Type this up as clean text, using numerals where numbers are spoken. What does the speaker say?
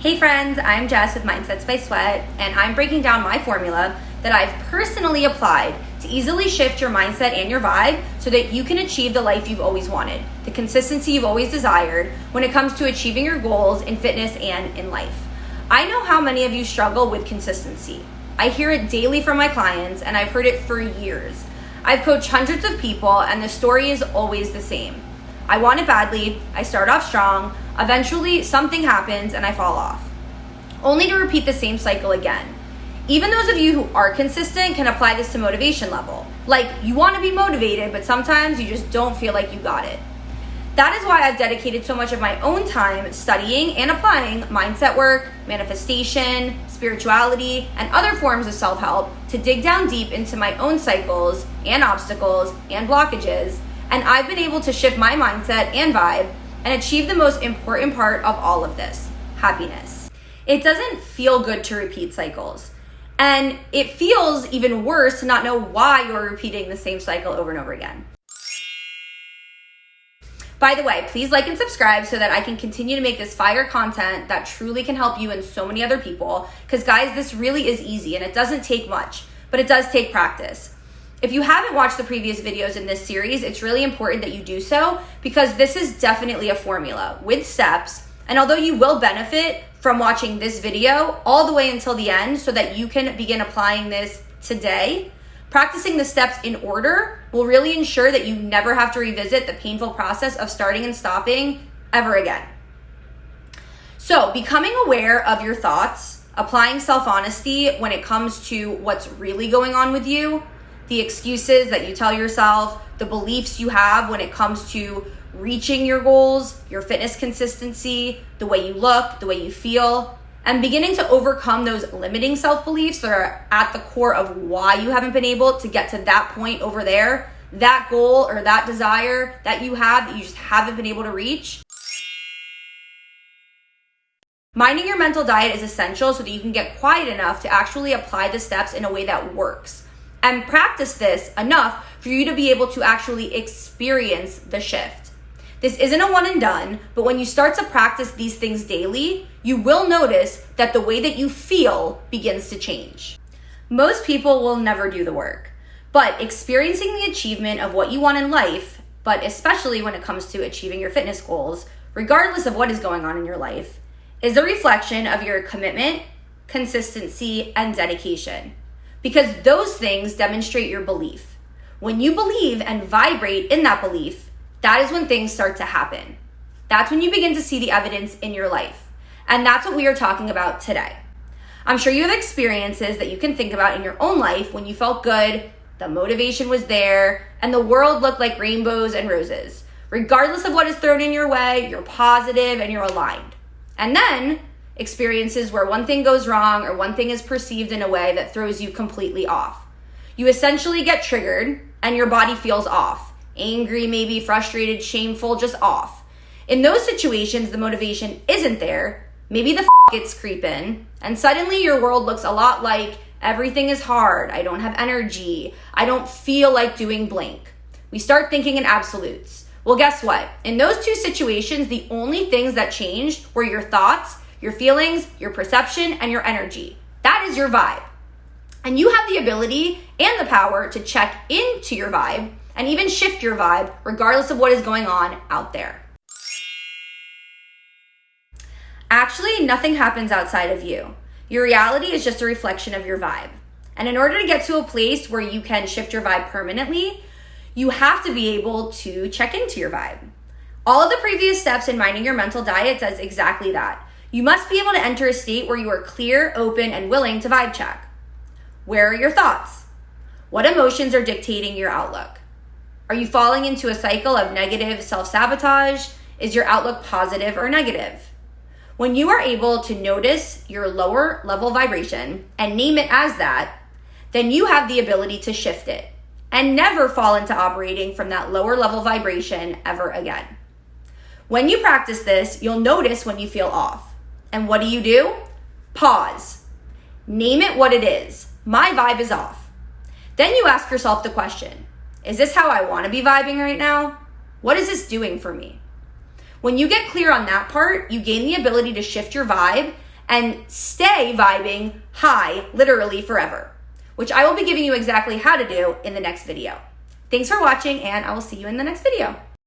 Hey friends, I'm Jess with Mindsets by Sweat, and I'm breaking down my formula that I've personally applied to easily shift your mindset and your vibe so that you can achieve the life you've always wanted, the consistency you've always desired when it comes to achieving your goals in fitness and in life. I know how many of you struggle with consistency. I hear it daily from my clients, and I've heard it for years. I've coached hundreds of people, and the story is always the same. I want it badly, I start off strong, eventually something happens and I fall off, only to repeat the same cycle again. Even those of you who are consistent can apply this to motivation level. Like, you want to be motivated, but sometimes you just don't feel like you got it. That is why I've dedicated so much of my own time studying and applying mindset work, manifestation, spirituality, and other forms of self-help to dig down deep into my own cycles and obstacles and blockages. And I've been able to shift my mindset and vibe and achieve the most important part of all of this, happiness. It doesn't feel good to repeat cycles. And it feels even worse to not know why you're repeating the same cycle over and over again. By the way, please like and subscribe so that I can continue to make this fire content that truly can help you and so many other people. Because guys, this really is easy and it doesn't take much, but it does take practice. If you haven't watched the previous videos in this series, it's really important that you do so because this is definitely a formula with steps. And although you will benefit from watching this video all the way until the end so that you can begin applying this today, practicing the steps in order will really ensure that you never have to revisit the painful process of starting and stopping ever again. So, becoming aware of your thoughts, applying self-honesty when it comes to what's really going on with you, the excuses that you tell yourself, the beliefs you have when it comes to reaching your goals, your fitness consistency, the way you look, the way you feel, and beginning to overcome those limiting self-beliefs that are at the core of why you haven't been able to get to that point over there, that goal or that desire that you have that you just haven't been able to reach. Minding your mental diet is essential so that you can get quiet enough to actually apply the steps in a way that works. And practice this enough for you to be able to actually experience the shift. This isn't a one and done, but when you start to practice these things daily, you will notice that the way that you feel begins to change. Most people will never do the work, but experiencing the achievement of what you want in life, but especially when it comes to achieving your fitness goals, regardless of what is going on in your life, is a reflection of your commitment, consistency, and dedication. Because those things demonstrate your belief. When you believe and vibrate in that belief, that is when things start to happen. That's when you begin to see the evidence in your life. And that's what we are talking about today. I'm sure you have experiences that you can think about in your own life when you felt good, the motivation was there, and the world looked like rainbows and roses. Regardless of what is thrown in your way, you're positive and you're aligned. And then experiences where one thing goes wrong or one thing is perceived in a way that throws you completely off. You essentially get triggered and your body feels off. Angry, maybe frustrated, shameful, just off. In those situations, the motivation isn't there. Maybe the gets creeping and suddenly your world looks a lot like everything is hard. I don't have energy. I don't feel like doing blank. We start thinking in absolutes. Well, guess what? In those two situations, the only things that changed were your thoughts, your feelings, your perception, and your energy. That is your vibe. And you have the ability and the power to check into your vibe and even shift your vibe regardless of what is going on out there. Actually, nothing happens outside of you. Your reality is just a reflection of your vibe. And in order to get to a place where you can shift your vibe permanently, you have to be able to check into your vibe. All of the previous steps in minding your mental diet does exactly that. You must be able to enter a state where you are clear, open, and willing to vibe check. Where are your thoughts? What emotions are dictating your outlook? Are you falling into a cycle of negative self-sabotage? Is your outlook positive or negative? When you are able to notice your lower level vibration and name it as that, then you have the ability to shift it and never fall into operating from that lower level vibration ever again. When you practice this, you'll notice when you feel off. And what do? Pause. Name it what it is. My vibe is off. Then you ask yourself the question, is this how I want to be vibing right now? What is this doing for me? When you get clear on that part, you gain the ability to shift your vibe and stay vibing high literally forever, which I will be giving you exactly how to do in the next video. Thanks for watching, and I will see you in the next video.